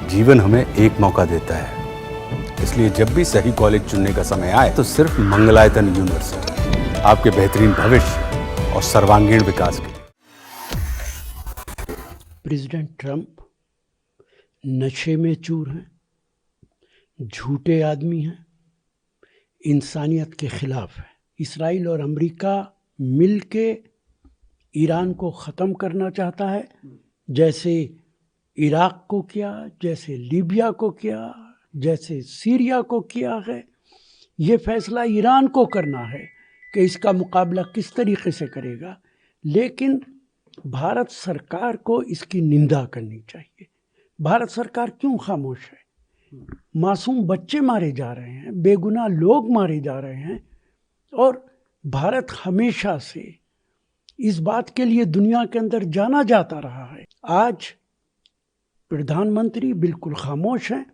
जीवन हमें एक मौका देता है, इसलिए जब भी सही कॉलेज चुनने का समय आए तो सिर्फ मंगलायतन यूनिवर्सिटी आपके बेहतरीन भविष्य और सर्वांगीण विकास के लिए। प्रेसिडेंट ट्रंप नशे में चूर हैं, झूठे आदमी हैं, इंसानियत के खिलाफ है। इसराइल और अमेरिका मिल के ईरान को ख़त्म करना चाहता है, जैसे इराक को किया, जैसे लीबिया को किया, जैसे सीरिया को किया है। ये फैसला ईरान को करना है कि इसका मुकाबला किस तरीके से करेगा, लेकिन भारत सरकार को इसकी निंदा करनी चाहिए। भारत सरकार क्यों खामोश है? मासूम बच्चे मारे जा रहे हैं, बेगुनाह लोग मारे जा रहे हैं, और भारत हमेशा से इस बात के लिए दुनिया के अंदर जाना जाता रहा है। आज प्रधानमंत्री बिल्कुल खामोश हैं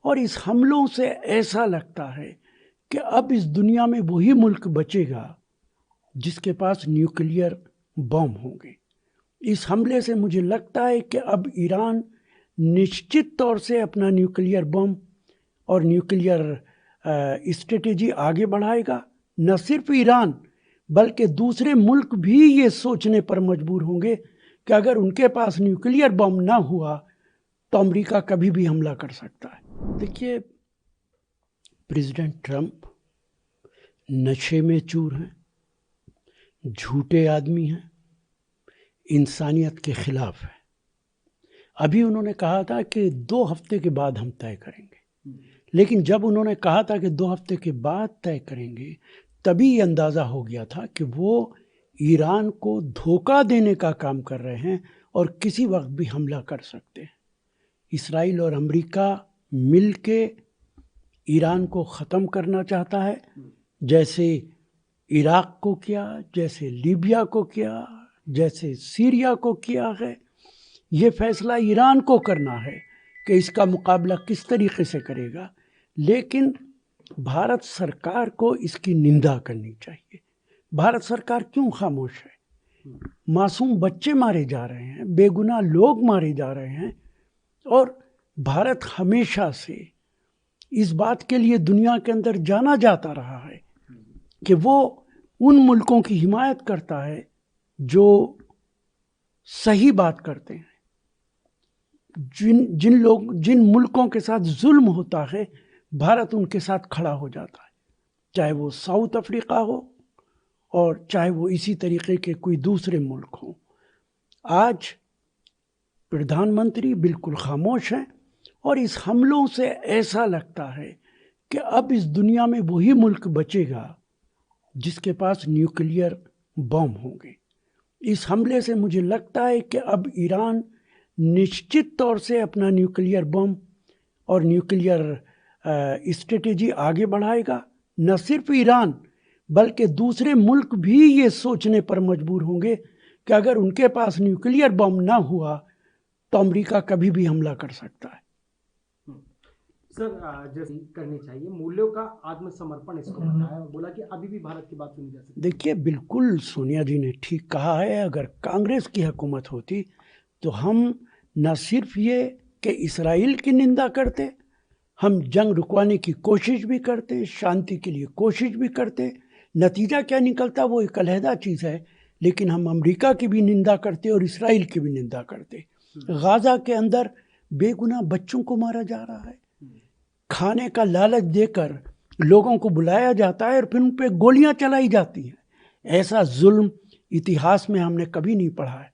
और इस हमलों से ऐसा लगता है कि अब इस दुनिया में वही मुल्क बचेगा जिसके पास न्यूक्लियर बम होंगे। इस हमले से मुझे लगता है कि अब ईरान निश्चित तौर से अपना न्यूक्लियर बम और न्यूक्लियर स्ट्रेटेजी आगे बढ़ाएगा। न सिर्फ ईरान बल्कि दूसरे मुल्क भी ये सोचने पर मजबूर होंगे कि अगर उनके पास न्यूक्लियर बम ना हुआ तो अमेरिका कभी भी हमला कर सकता है। देखिए, प्रेसिडेंट ट्रंप नशे में चूर हैं, झूठे आदमी हैं, इंसानियत के खिलाफ है। अभी उन्होंने कहा था कि 2 हफ्ते के बाद हम तय करेंगे, लेकिन जब उन्होंने कहा था कि 2 हफ्ते के बाद तय करेंगे, तभी ये अंदाज़ा हो गया था कि वो ईरान को धोखा देने का काम कर रहे हैं और किसी वक्त भी हमला कर सकते हैं। इसराइल और अमेरिका मिल के ईरान को ख़त्म करना चाहता है, जैसे इराक को किया, जैसे लीबिया को किया, जैसे सीरिया को किया है। ये फैसला ईरान को करना है कि इसका मुकाबला किस तरीके से करेगा, लेकिन भारत सरकार को इसकी निंदा करनी चाहिए। भारत सरकार क्यों खामोश है? मासूम बच्चे मारे जा रहे हैं, बेगुनाह लोग मारे जा रहे हैं, और भारत हमेशा से इस बात के लिए दुनिया के अंदर जाना जाता रहा है कि वो उन मुल्कों की हिमायत करता है जो सही बात करते हैं। जिन मुल्कों के साथ जुल्म होता है, भारत उनके साथ खड़ा हो जाता है, चाहे वो साउथ अफ्रीका हो और चाहे वो इसी तरीके के कोई दूसरे मुल्क हों। आज प्रधानमंत्री बिल्कुल खामोश हैं और इस हमलों से ऐसा लगता है कि अब इस दुनिया में वही मुल्क बचेगा जिसके पास न्यूक्लियर बम होंगे। इस हमले से मुझे लगता है कि अब ईरान निश्चित तौर से अपना न्यूक्लियर बम और न्यूक्लियर स्ट्रेटेजी आगे बढ़ाएगा। न सिर्फ ईरान बल्कि दूसरे मुल्क भी ये सोचने पर मजबूर होंगे कि अगर उनके पास न्यूक्लियर बम ना हुआ तो अमेरिका कभी भी हमला कर सकता है। सर, जैसे करनी चाहिए, मूल्यों का आत्मसमर्पण इसको बताया, बोला कि अभी भी भारत की बात सुनी जा सकती है। देखिए, बिल्कुल सोनिया जी ने ठीक कहा है। अगर कांग्रेस की हुकूमत होती तो हम न सिर्फ ये कि इसराइल की निंदा करते, हम जंग रुकवाने की कोशिश भी करते, शांति के लिए कोशिश भी करते। नतीजा क्या निकलता वो एक अलहदा चीज़ है, लेकिन हम अमेरिका की भी निंदा करते और इसराइल की भी निंदा करते। गाज़ा के अंदर बेगुनाह बच्चों को मारा जा रहा है, खाने का लालच देकर लोगों को बुलाया जाता है और फिर उन पर गोलियां चलाई जाती हैं। ऐसा जुल्म इतिहास में हमने कभी नहीं पढ़ा है।